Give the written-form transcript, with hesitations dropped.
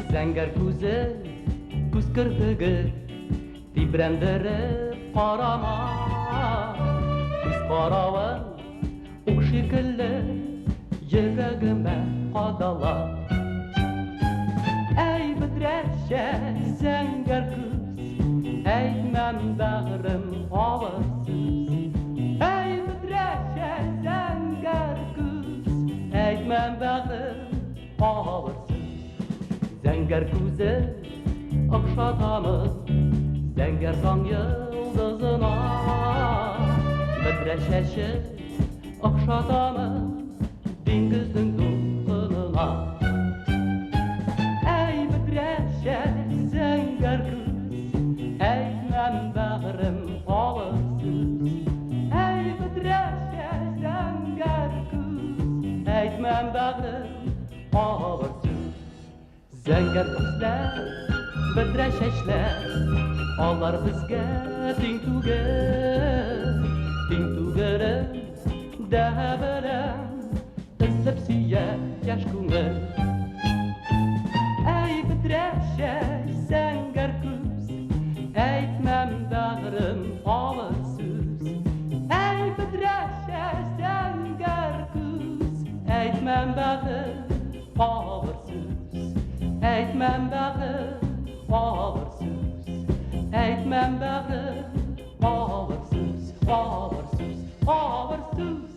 Зәңгәр күзе, күз кырпыгы, тибрәндереп карама. Күз каравын ук шикелле йөрәгемә кадала. Әй бөдрәчә зәңгәр күз, әйтмәм бәгърем авыр сүз. Әй бөдрәчә зәңгәр күз, әйтмәм бәгърем авыр сүз. Зәңгәр күзе охшатамы зәңгәр таң йылдызына, бөдрәчәче охшатамы диңгезнең дулкынына. Әй бөдрәчә зәңгәр күз, әйтмәм бәгърем авыр сүз. Әй бөдрәчә зәңгәр күз, әйтмәм бәгърем авыр сүз. Зәңгәр күзләр, бөдрә чәчләр, алар безгә тиң түгел. Тиң түгелен дә беләм, эзләп сөя яшь күңел. Әй бөдрәчә зәңгәр күз, әйтмәм бәгърем авыр сүз. Әй бөдрәчә зәңгәр күз, әйтмәм бәгърем авыр сүз. Әйтмәм бәгърем авыр сүз. Әйтмәм бәгърем авыр сүз, авыр сүз, авыр сүз.